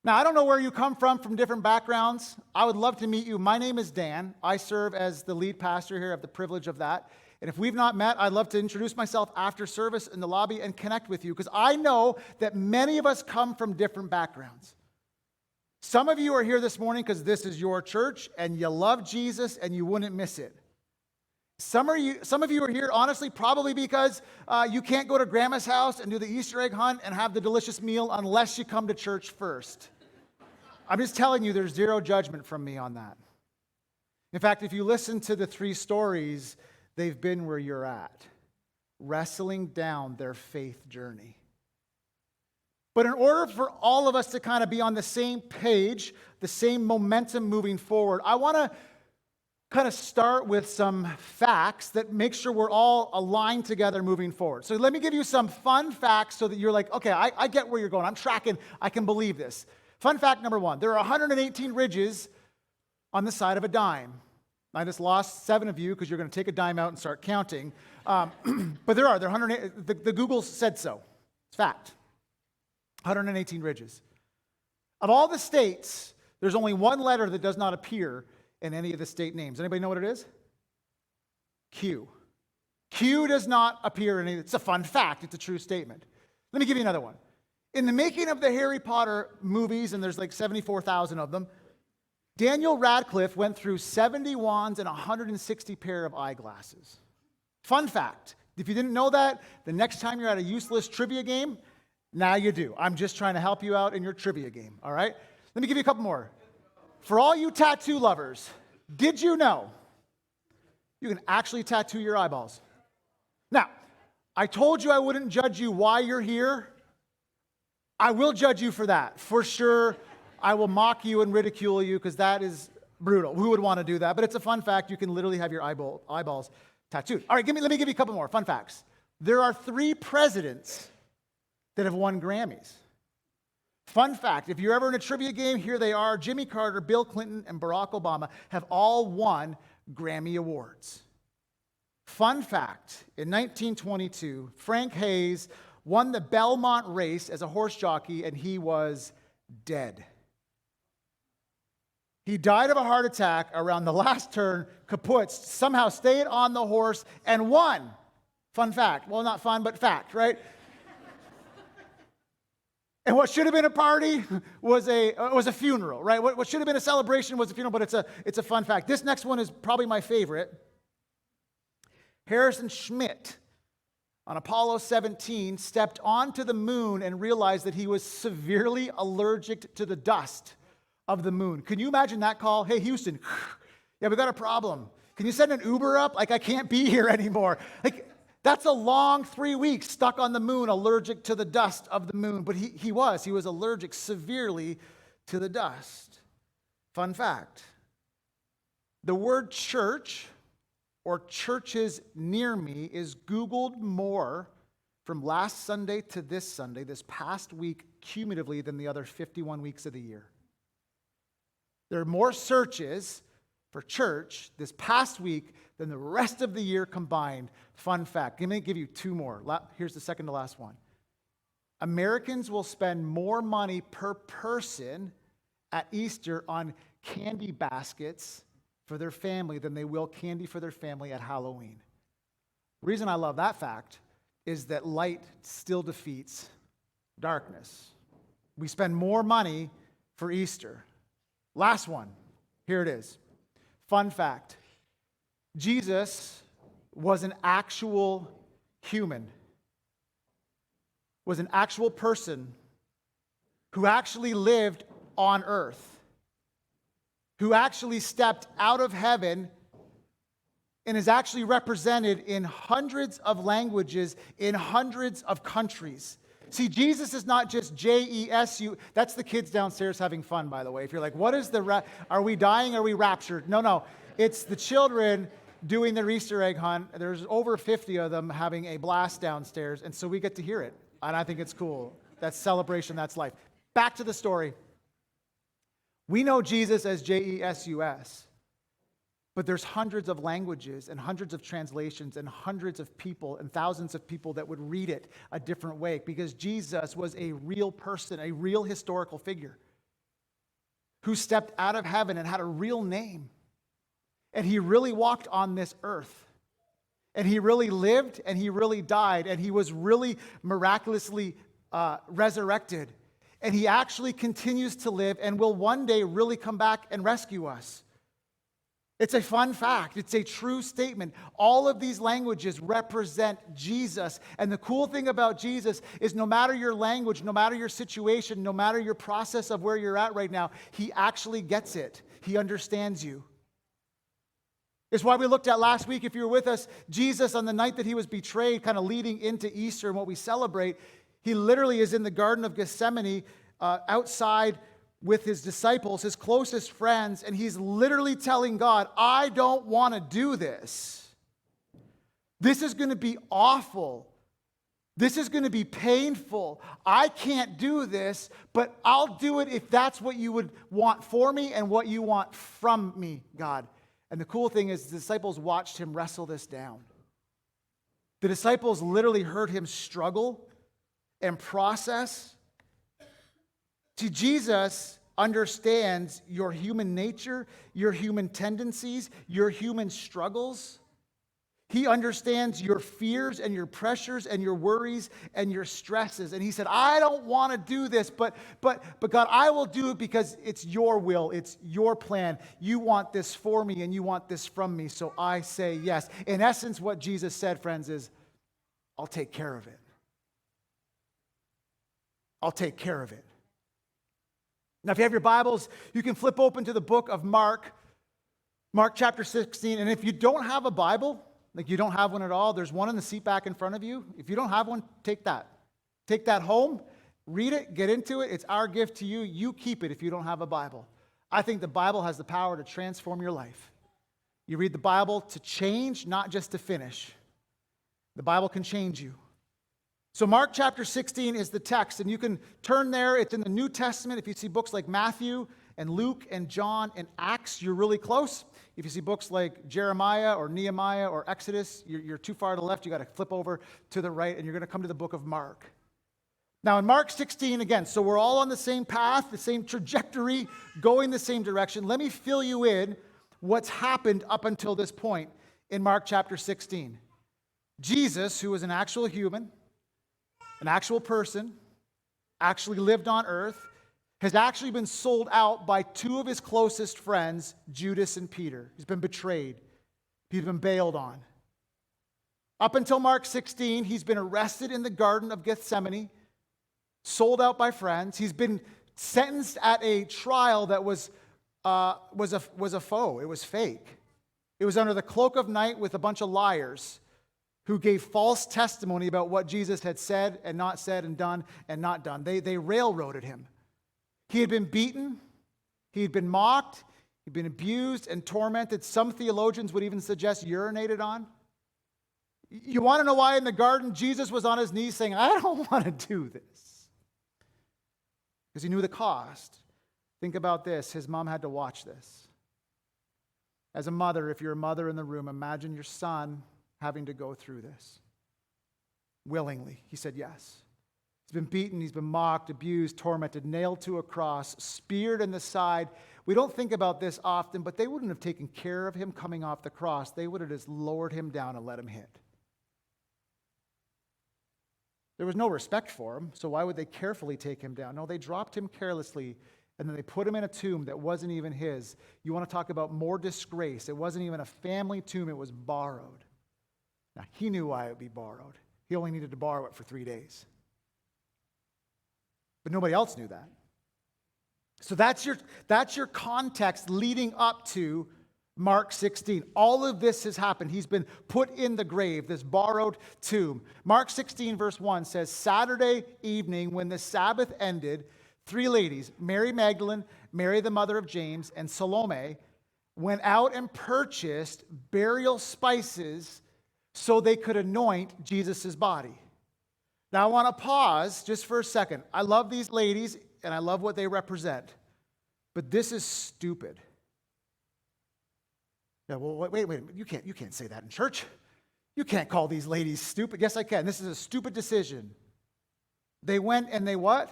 Now, I don't know where you come from different backgrounds. I would love to meet you. My name is Dan. I serve as the lead pastor here. I have the privilege of that. And if we've not met, I'd love to introduce myself after service in the lobby and connect with you, because I know that many of us come from different backgrounds. Some of you are here this morning because this is your church and you love Jesus and you wouldn't miss it. Some of you are here, honestly, probably because you can't go to grandma's house and do the Easter egg hunt and have the delicious meal unless you come to church first. I'm just telling you, there's zero judgment from me on that. In fact, if you listen to the three stories, they've been where you're at, wrestling down their faith journey. But in order for all of us to kind of be on the same page, the same momentum moving forward, I want to kind of start with some facts that make sure we're all aligned together moving forward. So let me give you some fun facts so that you're like, okay, I get where you're going. I'm tracking. I can believe this. Fun fact number one, there are 118 ridges on the side of a dime. I just lost 7 of you because you're going to take a dime out and start counting. But there are 108. The Google said so. It's fact. 118 ridges. Of all the states, there's only one letter that does not appear in any of the state names. Anybody know what it is? Q. Q does not appear in any. It's a fun fact. It's a true statement. Let me give you another one. In the making of the Harry Potter movies, and there's like 74,000 of them, Daniel Radcliffe went through 70 wands and 160 pair of eyeglasses. Fun fact. If you didn't know that, the next time you're at a useless trivia game, now you do. I'm just trying to help you out in your trivia game, all right? Let me give you a couple more. For all you tattoo lovers, did you know you can actually tattoo your eyeballs? Now, I told you I wouldn't judge you why you're here. I will judge you for that. For sure, I will mock you and ridicule you because that is brutal. Who would want to do that? But it's a fun fact. You can literally have your eyeballs tattooed. All right, let me give you a couple more fun facts. There are 3 presidents that have won Grammys. Fun fact, if you're ever in a trivia game, here they are. Jimmy Carter, Bill Clinton, and Barack Obama have all won Grammy Awards. Fun fact, in 1922, Frank Hayes won the Belmont race as a horse jockey, and he was dead. He died of a heart attack around the last turn, kaputzed, somehow stayed on the horse, and won. Fun fact. Well, not fun, but fact, right? And what should have been a party was a funeral, right? What should have been a celebration was a funeral, but it's a fun fact. This next one is probably my favorite. Harrison Schmitt, on Apollo 17, stepped onto the moon and realized that he was severely allergic to the dust of the moon. Can you imagine that call? Hey, Houston, yeah, we got a problem. Can you send an Uber up? Like, I can't be here anymore. Like, that's a long 3 weeks stuck on the moon, allergic to the dust of the moon. But he was allergic severely to the dust. Fun fact. The word church or churches near me is Googled more from last Sunday to this Sunday, this past week, cumulatively than the other 51 weeks of the year. There are more searches for church this past week than the rest of the year combined. Fun fact. Let me give you 2 more. Here's the second to last one. Americans will spend more money per person at Easter on candy baskets for their family than they will candy for their family at Halloween. The reason I love that fact is that light still defeats darkness. We spend more money for Easter. Last one. Here it is. Fun fact. Jesus was an actual human, was an actual person who actually lived on earth, who actually stepped out of heaven and is actually represented in hundreds of languages in hundreds of countries. See, Jesus is not just J-E-S-U. That's the kids downstairs having fun, by the way. If you're like, what is are we dying? Are we raptured? No. It's the children doing their Easter egg hunt. There's over 50 of them having a blast downstairs, and so we get to hear it. And I think it's cool. That's celebration. That's life. Back to the story. We know Jesus as J-E-S-U-S. But there's hundreds of languages and hundreds of translations and hundreds of people and thousands of people that would read it a different way because Jesus was a real person, a real historical figure. who stepped out of heaven and had a real name. And he really walked on this earth. And he really lived and he really died. And he was really miraculously resurrected. And he actually continues to live and will one day really come back and rescue us. It's a fun fact. It's a true statement. All of these languages represent Jesus. And the cool thing about Jesus is no matter your language, no matter your situation, no matter your process of where you're at right now, he actually gets it. He understands you. It's why we looked at last week, if you were with us, Jesus on the night that he was betrayed, kind of leading into Easter and what we celebrate, he literally is in the Garden of Gethsemane outside with his disciples, his closest friends, and he's literally telling God, I don't want to do this. This is going to be awful. This is going to be painful. I can't do this, but I'll do it if that's what you would want for me and what you want from me, God. And the cool thing is the disciples watched him wrestle this down. The disciples literally heard him struggle and process. See, Jesus understands your human nature, your human tendencies, your human struggles. He understands your fears and your pressures and your worries and your stresses. And he said, I don't want to do this, but God, I will do it because it's your will. It's your plan. You want this for me and you want this from me. So I say yes. In essence, what Jesus said, friends, is I'll take care of it. I'll take care of it. Now, if you have your Bibles, you can flip open to the book of Mark chapter 16. And if you don't have a Bible, like you don't have one at all, there's one in the seat back in front of you. If you don't have one, take that. Take that home, read it, get into it. It's our gift to you. You keep it if you don't have a Bible. I think the Bible has the power to transform your life. You read the Bible to change, not just to finish. The Bible can change you. So Mark chapter 16 is the text, and you can turn there. It's in the New Testament. If you see books like Matthew and Luke and John and Acts, you're really close. If you see books like Jeremiah or Nehemiah or Exodus, you're too far to the left. You got to flip over to the right, and you're going to come to the book of Mark. Now in Mark 16, again, so we're all on the same path, the same trajectory, going the same direction. Let me fill you in what's happened up until this point in Mark chapter 16. Jesus, who was an actual human, an actual person, actually lived on earth, has actually been sold out by two of his closest friends, Judas and Peter. He's been betrayed. He's been bailed on. Up until Mark 16, he's been arrested in the Garden of Gethsemane, sold out by friends. He's been sentenced at a trial that was a foe. It was fake. It was under the cloak of night with a bunch of liars who gave false testimony about what Jesus had said and not said and done and not done. They railroaded him. He had been beaten. He had been mocked. He'd been abused and tormented. Some theologians would even suggest urinated on. You want to know why in the garden Jesus was on his knees saying, I don't want to do this? Because he knew the cost. Think about this. His mom had to watch this. As a mother, if you're a mother in the room, imagine your son having to go through this willingly. He said yes. He's been beaten, he's been mocked, abused, tormented, nailed to a cross, speared in the side. We don't think about this often, but they wouldn't have taken care of him coming off the cross. They would have just lowered him down and let him hit. There was no respect for him, so why would they carefully take him down? No, they dropped him carelessly, and then they put him in a tomb that wasn't even his. You want to talk about more disgrace. It wasn't even a family tomb, it was borrowed. Now, he knew why it would be borrowed. He only needed to borrow it for 3 days. But nobody else knew that. So that's your context leading up to Mark 16. All of this has happened. He's been put in the grave, this borrowed tomb. Mark 16 verse 1 says, Saturday evening when the Sabbath ended, 3 ladies, Mary Magdalene, Mary the mother of James, and Salome, went out and purchased burial spices so they could anoint Jesus' body. Now I want to pause just for a second. I love these ladies and I love what they represent, but this is stupid. Yeah, well, wait, you can't say that in church. You can't call these ladies stupid. Yes, I can. This is a stupid decision. They went and they what?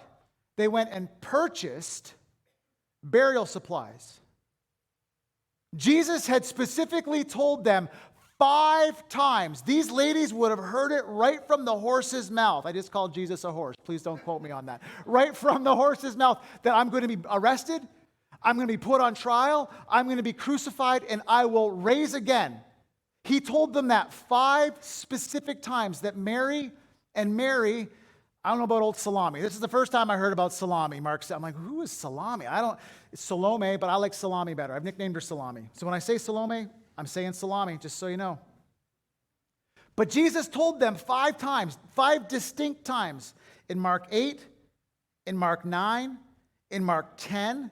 They went and purchased burial supplies. Jesus had specifically told them 5 times. These ladies would have heard it right from the horse's mouth. I just called Jesus a horse. Please don't quote me on that. Right from the horse's mouth, that I'm going to be arrested, I'm going to be put on trial, I'm going to be crucified, and I will rise again. He told them that 5 specific times, that Mary, I don't know about old Salami. This is the first time I heard about Salami. Mark said, I'm like, who is Salami? It's Salome, but I like Salami better. I've nicknamed her Salami. So when I say Salome, I'm saying Salami, just so you know. But Jesus told them 5 times, 5 distinct times, in Mark 8, in Mark 9, in Mark 10,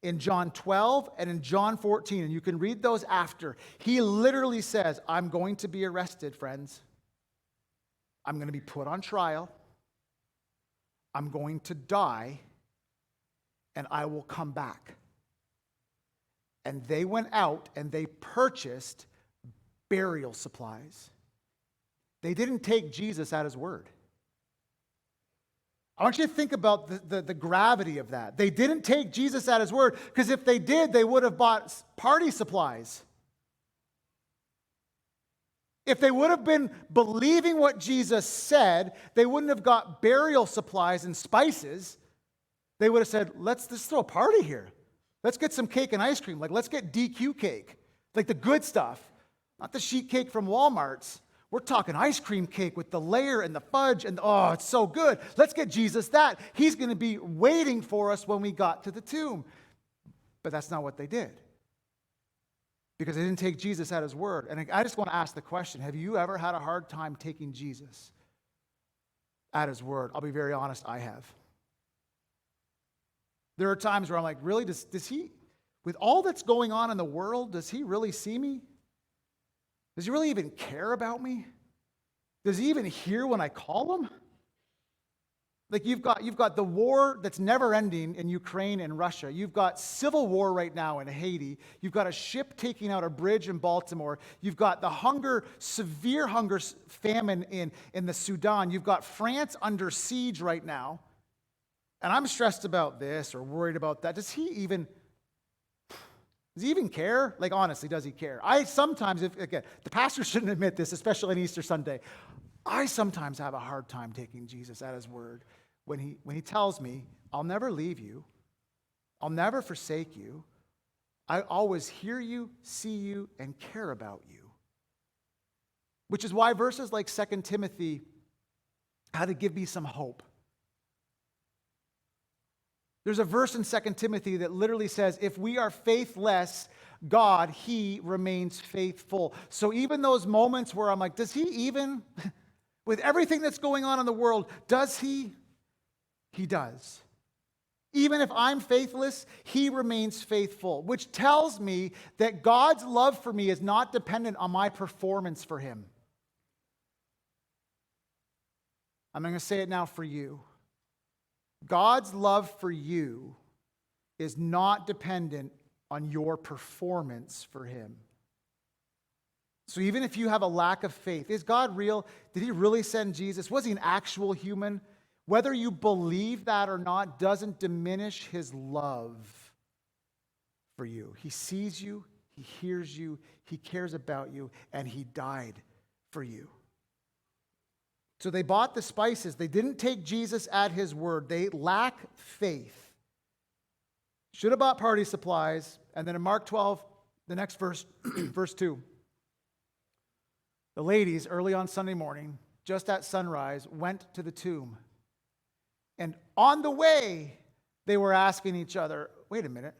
in John 12, and in John 14. And you can read those after. He literally says, I'm going to be arrested, friends. I'm going to be put on trial. I'm going to die, and I will come back. And they went out and they purchased burial supplies. They didn't take Jesus at his word. I want you to think about the gravity of that. They didn't take Jesus at his word, because if they did, they would have bought party supplies. If they would have been believing what Jesus said, they wouldn't have got burial supplies and spices. They would have said, let's throw a party here. Let's get some cake and ice cream. Like, let's get DQ cake. Like the good stuff. Not the sheet cake from Walmart's. We're talking ice cream cake with the layer and the fudge. And oh, it's so good. Let's get Jesus that. He's going to be waiting for us when we got to the tomb. But that's not what they did. Because they didn't take Jesus at his word. And I just want to ask the question, have you ever had a hard time taking Jesus at his word? I'll be very honest, I have. There are times where I'm like, really, does he, with all that's going on in the world, does he really see me? Does he really even care about me? Does he even hear when I call him? Like you've got the war that's never ending in Ukraine and Russia. You've got civil war right now in Haiti. You've got a ship taking out a bridge in Baltimore. You've got the severe hunger famine in the Sudan. You've got France under siege right now. And I'm stressed about this or worried about that. Does he even care? Like, honestly, does he care? I sometimes, again, the pastor shouldn't admit this, especially on Easter Sunday. I sometimes have a hard time taking Jesus at his word when he tells me, I'll never leave you. I'll never forsake you. I always hear you, see you, and care about you. Which is why verses like 2 Timothy had to give me some hope. There's a verse in 2 Timothy that literally says, if we are faithless, God, he remains faithful. So even those moments where I'm like, does he even, with everything that's going on in the world, does he? He does. Even if I'm faithless, he remains faithful, which tells me that God's love for me is not dependent on my performance for him. I'm going to say it now for you. God's love for you is not dependent on your performance for him. So even if you have a lack of faith, is God real? Did he really send Jesus? Was he an actual human? Whether you believe that or not doesn't diminish his love for you. He sees you, he hears you, he cares about you, and he died for you. So they bought the spices. They didn't take Jesus at his word. They lack faith. Should have bought party supplies. And then in Mark 12, the next verse, verse 2. The ladies, early on Sunday morning, just at sunrise, went to the tomb. And on the way, they were asking each other, wait a minute,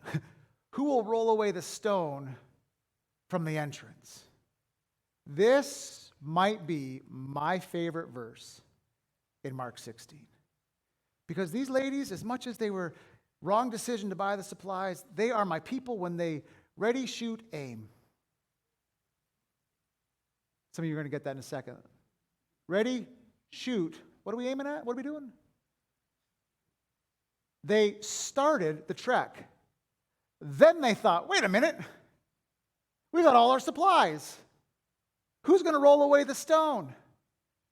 who will roll away the stone from the entrance? This might be my favorite verse in Mark 16. Because these ladies, as much as they were wrong decision to buy the supplies, they are my people when they ready, shoot, aim. Some of you are going to get that in a second. Ready, shoot. What are we aiming at? What are we doing? They started the trek. Then they thought, wait a minute. We got all our supplies. Who's going to roll away the stone?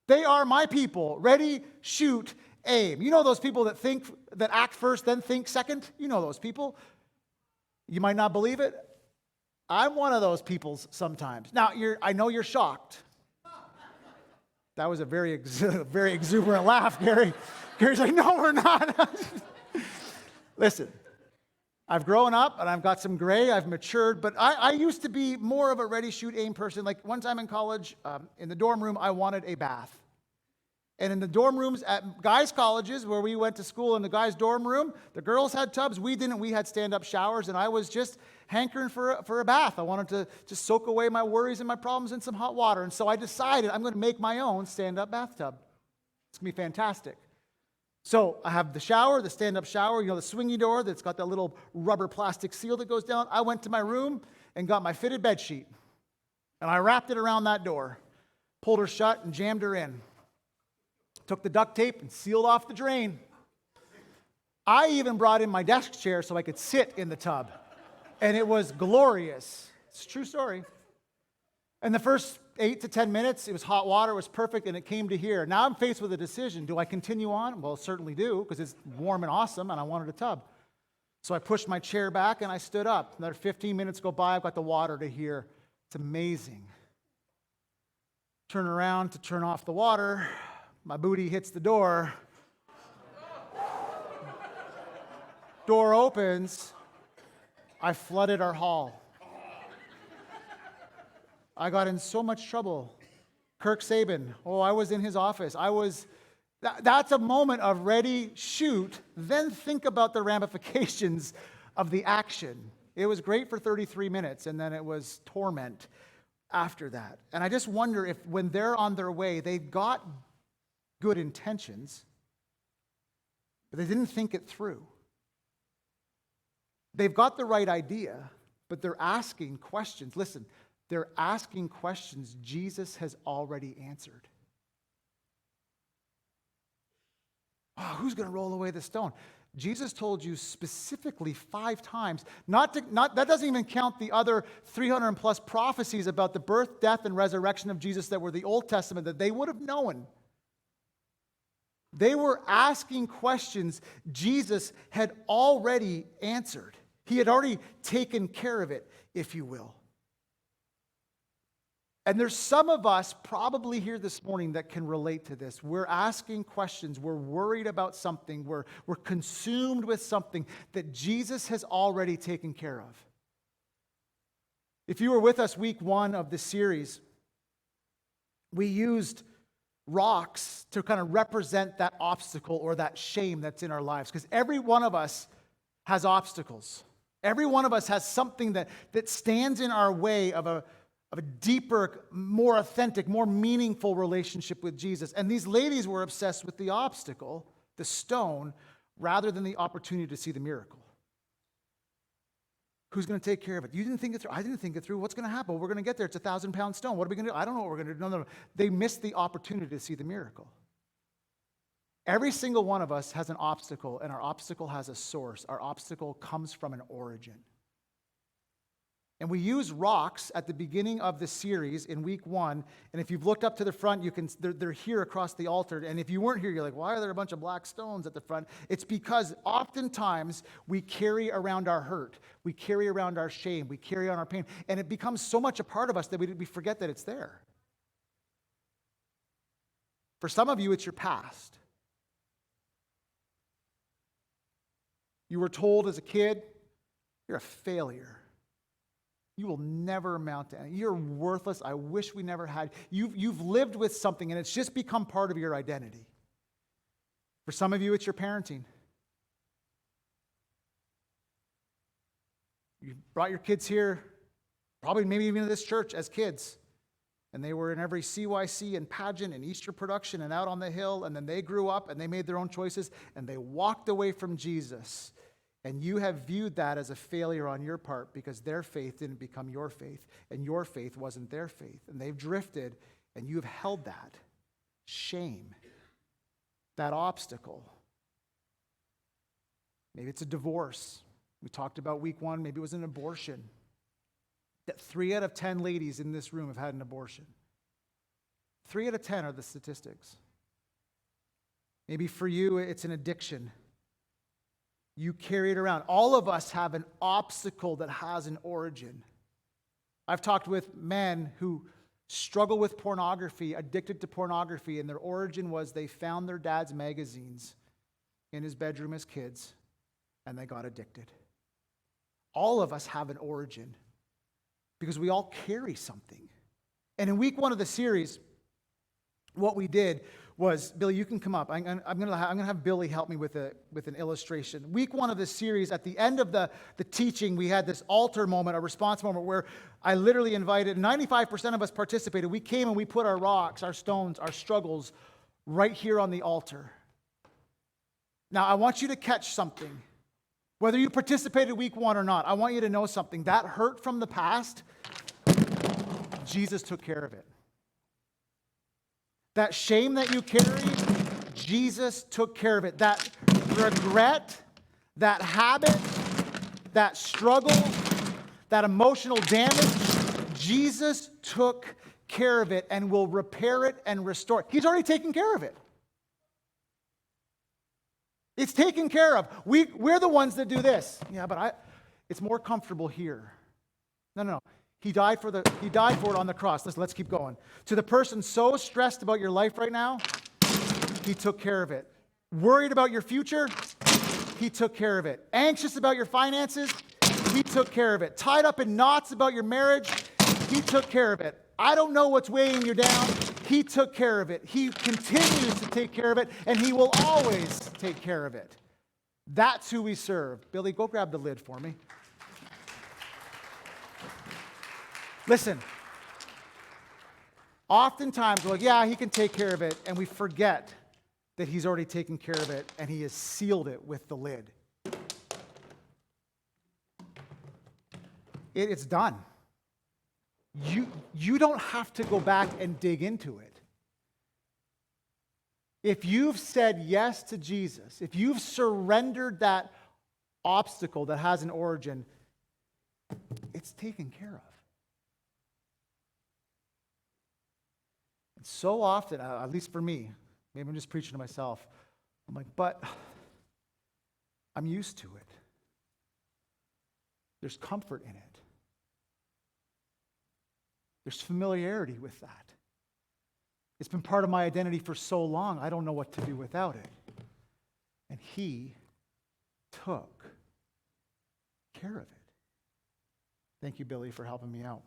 They are my people. Ready, shoot, aim. You know those people that act first, then think second? You know those people. You might not believe it. I'm one of those people sometimes. Now, I know you're shocked. That was a very exuberant laugh, Gary. Gary's like, no, we're not. Listen, I've grown up and I've got some gray. I've matured, but I used to be more of a ready, shoot, aim person. Like one time in college, in the dorm room, I wanted a bath. And in the dorm rooms at guys' colleges where we went to school in the guys' dorm room, the girls had tubs. We didn't. We had stand-up showers, and I was just hankering for a bath. I wanted to just soak away my worries and my problems in some hot water. And so I decided I'm going to make my own stand-up bathtub. It's going to be fantastic. So I have the shower, the stand-up shower, the swingy door that's got that little rubber plastic seal that goes down. I went to my room and got my fitted bed sheet, and I wrapped it around that door, pulled her shut, and jammed her in. Took the duct tape and sealed off the drain. I even brought in my desk chair so I could sit in the tub. And it was glorious. It's a true story. And the first 8 to 10 minutes, it was hot water, it was perfect, and it came to here. Now I'm faced with a decision. Do I continue on? Well, certainly do, because it's warm and awesome, and I wanted a tub. So I pushed my chair back, and I stood up. Another 15 minutes go by, I've got the water to here. It's amazing. Turn around to turn off the water. My booty hits the door. Door opens. I flooded our hall. I got in so much trouble. Kirk Saban, I was in his office. That's a moment of ready, shoot, then think about the ramifications of the action. It was great for 33 minutes, and then it was torment after that. And I just wonder if when they're on their way, they've got good intentions, but they didn't think it through. They've got the right idea, but they're asking questions. Listen, they're asking questions Jesus has already answered. Oh, who's going to roll away the stone? Jesus told you specifically 5 times. That doesn't even count the other 300 plus prophecies about the birth, death, and resurrection of Jesus that were the Old Testament that they would have known. They were asking questions Jesus had already answered. He had already taken care of it, if you will. And there's some of us probably here this morning that can relate to this. We're asking questions. We're worried about something. We're consumed with something that Jesus has already taken care of. If you were with us week 1 of the series, we used rocks to kind of represent that obstacle or that shame that's in our lives. Because every one of us has obstacles. Every one of us has something that stands in our way of a deeper, more authentic, more meaningful relationship with Jesus. And these ladies were obsessed with the obstacle, the stone, rather than the opportunity to see the miracle. Who's going to take care of it? You didn't think it through. I didn't think it through. What's going to happen? We're going to get there. It's a 1,000-pound stone. What are we going to do? I don't know what we're going to do. No. They missed the opportunity to see the miracle. Every single one of us has an obstacle, and our obstacle has a source. Our obstacle comes from an origin. And we use rocks at the beginning of the series in week 1. And if you've looked up to the front, they're here across the altar. And if you weren't here, you're like, why are there a bunch of black stones at the front? It's because oftentimes we carry around our hurt. We carry around our shame. We carry on our pain. And it becomes so much a part of us that we forget that it's there. For some of you, it's your past. You were told as a kid, you're a failure. You will never amount to anything. You're worthless. I wish we never had. You've lived with something, and it's just become part of your identity. For some of you, it's your parenting. You brought your kids here, probably maybe even to this church as kids, and they were in every CYC and pageant and Easter production and out on the hill, and then they grew up and they made their own choices, and they walked away from Jesus. And you have viewed that as a failure on your part because their faith didn't become your faith, and your faith wasn't their faith. And they've drifted, and you have held that shame, that obstacle. Maybe it's a divorce. We talked about week 1. Maybe it was an abortion. That 3 out of 10 ladies in this room have had an abortion. 3 out of 10 are the statistics. Maybe for you, it's an addiction. You carry it around. All of us have an obstacle that has an origin. I've talked with men who struggle with pornography, addicted to pornography, and their origin was they found their dad's magazines in his bedroom as kids, and they got addicted. All of us have an origin because we all carry something. And in week 1 of the series, what we did was, Billy, you can come up. I'm going to have Billy help me with an illustration. Week 1 of this series, at the end of the teaching, we had this altar moment, a response moment, where I literally invited, 95% of us participated. We came and we put our rocks, our stones, our struggles right here on the altar. Now, I want you to catch something. Whether you participated week 1 or not, I want you to know something. That hurt from the past, Jesus took care of it. That shame that you carry, Jesus took care of it. That regret, that habit, that struggle, that emotional damage, Jesus took care of it and will repair it and restore it. He's already taken care of it. It's taken care of. We're the ones that do this. Yeah, but it's more comfortable here. No. He died for it on the cross. Let's keep going. To the person so stressed about your life right now, he took care of it. Worried about your future, he took care of it. Anxious about your finances, he took care of it. Tied up in knots about your marriage, he took care of it. I don't know what's weighing you down, he took care of it. He continues to take care of it, and he will always take care of it. That's who we serve. Billy, go grab the lid for me. Listen, oftentimes we're like, yeah, he can take care of it, and we forget that he's already taken care of it, and he has sealed it with the lid. It's done. You don't have to go back and dig into it. If you've said yes to Jesus, if you've surrendered that obstacle that has an origin, it's taken care of. So often, at least for me, maybe I'm just preaching to myself, I'm like, but I'm used to it. There's comfort in it. There's familiarity with that. It's been part of my identity for so long, I don't know what to do without it. And he took care of it. Thank you, Billy, for helping me out.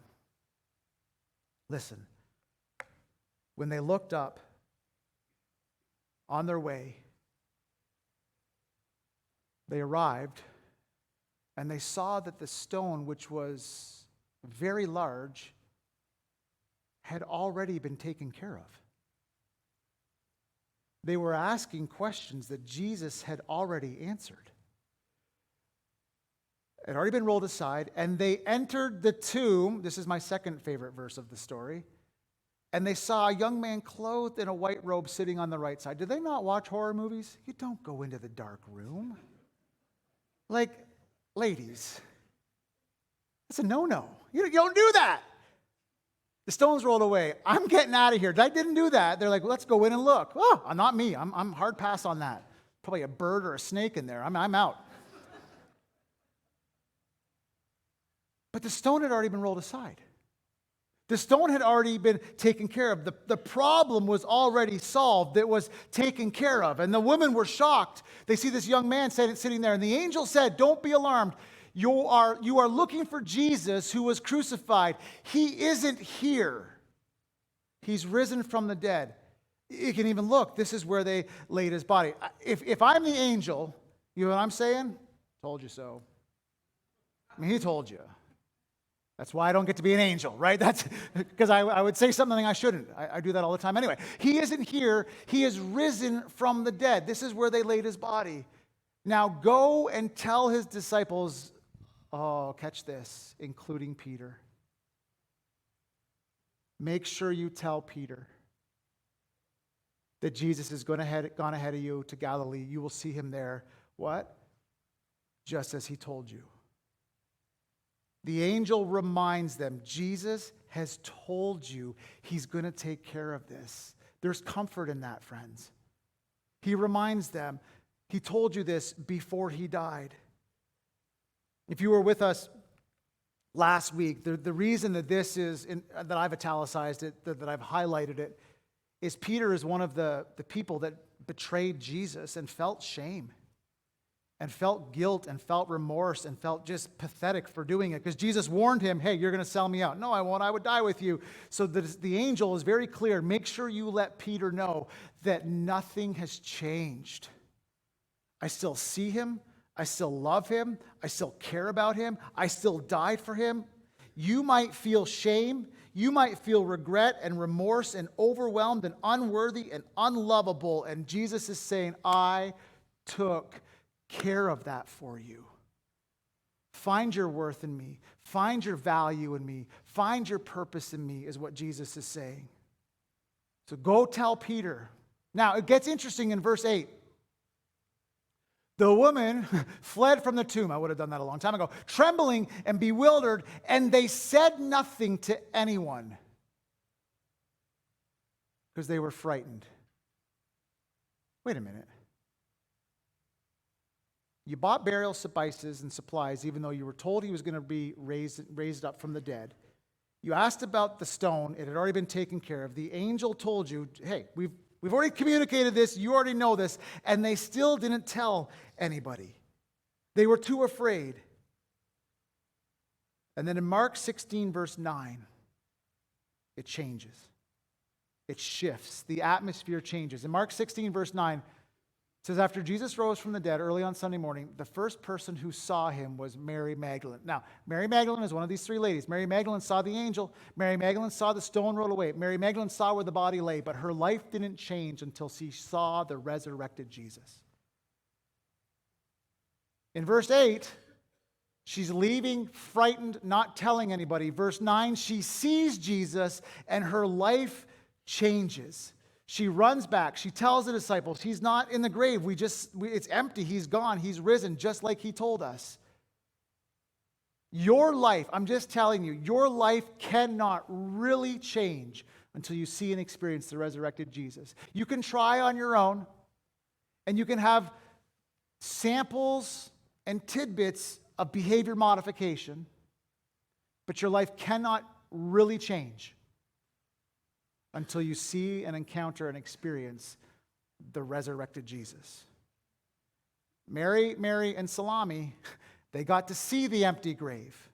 Listen. When they looked up on their way, they arrived and they saw that the stone, which was very large, had already been taken care of. They were asking questions that Jesus had already answered. It had already been rolled aside, and they entered the tomb. This is my second favorite verse of the story. And they saw a young man clothed in a white robe sitting on the right side. Did they not watch horror movies? You don't go into the dark room. Like, ladies, that's a no-no. You don't do that. The stones rolled away. I'm getting out of here. I didn't do that. They're like, well, let's go in and look. Oh, not me. I'm hard pass on that. Probably a bird or a snake in there. I'm out. But the stone had already been rolled aside. The stone had already been taken care of. The problem was already solved. It was taken care of. And the women were shocked. They see this young man sitting there. And the angel said, don't be alarmed. You are looking for Jesus who was crucified. He isn't here. He's risen from the dead. You can even look. This is where they laid his body. If I'm the angel, you know what I'm saying? Told you so. I mean, he told you. That's why I don't get to be an angel, right? That's because I would say something I shouldn't. I do that all the time anyway. He isn't here. He is risen from the dead. This is where they laid his body. Now go and tell his disciples, oh, catch this, including Peter. Make sure you tell Peter that Jesus is gone ahead of you to Galilee. You will see him there. What? Just as he told you. The angel reminds them, Jesus has told you he's going to take care of this. There's comfort in that, friends. He reminds them, He told you this before he died. If you were with us last week, the reason that this is, that I've italicized it, that I've highlighted it, is Peter is one of the people that betrayed Jesus and felt shame and felt guilt and felt remorse and felt just pathetic for doing it because Jesus warned him, hey, you're going to sell me out. No, I won't. I would die with you. So the angel is very clear. Make sure you let Peter know that nothing has changed. I still see him. I still love him. I still care about him. I still died for him. You might feel shame. You might feel regret and remorse and overwhelmed and unworthy and unlovable. And Jesus is saying, I took care of that for you. Find your worth in me. Find your value in me. Find your purpose in me, is what Jesus is saying. So go tell Peter. Now, it gets interesting in verse 8. The woman fled from the tomb. I would have done that a long time ago. Trembling and bewildered, and they said nothing to anyone because they were frightened. Wait a minute. You bought burial spices and supplies even though you were told he was going to be raised up from the dead. You asked about the stone. It had already been taken care of. The angel told you, hey, we've already communicated this. You already know this. And they still didn't tell anybody. They were too afraid. And then in Mark 16, verse 9, it changes. It shifts. The atmosphere changes. In Mark 16, verse 9, it says, after Jesus rose from the dead early on Sunday morning, the first person who saw him was Mary Magdalene. Now, Mary Magdalene is one of these three ladies. Mary Magdalene saw the angel. Mary Magdalene saw the stone rolled away. Mary Magdalene saw where the body lay, but her life didn't change until she saw the resurrected Jesus. In verse 8, she's leaving, frightened, not telling anybody. Verse 9, she sees Jesus and her life changes. She runs back. She tells the disciples, he's not in the grave. It's empty. He's gone. He's risen, just like he told us. Your life, I'm just telling you, your life cannot really change until you see and experience the resurrected Jesus. You can try on your own, and you can have samples and tidbits of behavior modification, but your life cannot really change until you see and encounter and experience the resurrected Jesus. Mary, and Salami, they got to see the empty grave.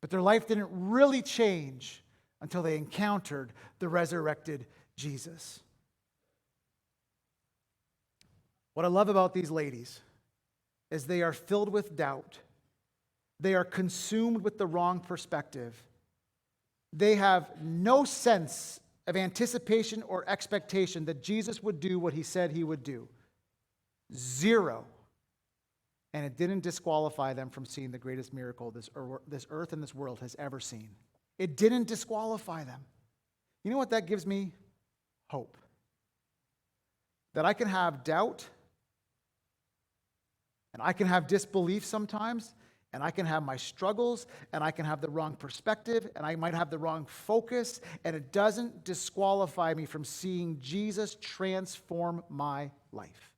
But their life didn't really change until they encountered the resurrected Jesus. What I love about these ladies is they are filled with doubt. They are consumed with the wrong perspective. They have no sense of anticipation or expectation that Jesus would do what he said he would do. Zero. And it didn't disqualify them from seeing the greatest miracle this earth and this world has ever seen. It didn't disqualify them. You know what that gives me? Hope. That I can have doubt, and I can have disbelief sometimes, and I can have my struggles, and I can have the wrong perspective, and I might have the wrong focus, and it doesn't disqualify me from seeing Jesus transform my life.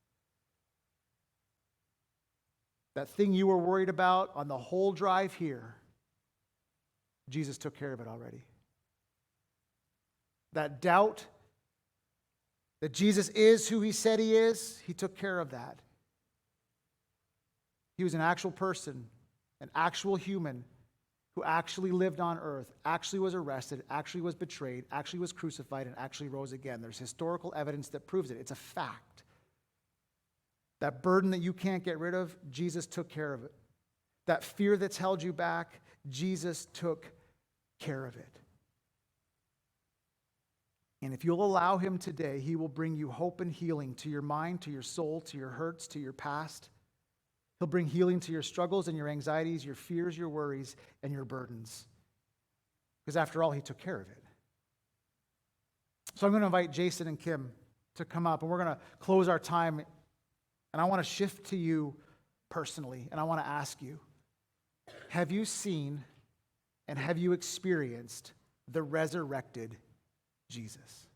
That thing you were worried about on the whole drive here, Jesus took care of it already. That doubt that Jesus is who he said he is, he took care of that. He was an actual person, an actual human who actually lived on earth, actually was arrested, actually was betrayed, actually was crucified, and actually rose again. There's historical evidence that proves it. It's a fact. That burden that you can't get rid of, Jesus took care of it. That fear that's held you back, Jesus took care of it. And if you'll allow him today, he will bring you hope and healing to your mind, to your soul, to your hurts, to your past. He'll bring healing to your struggles and your anxieties, your fears, your worries, and your burdens. Because after all, he took care of it. So I'm going to invite Jason and Kim to come up, and we're going to close our time. And I want to shift to you personally, and I want to ask you, have you seen and have you experienced the resurrected Jesus?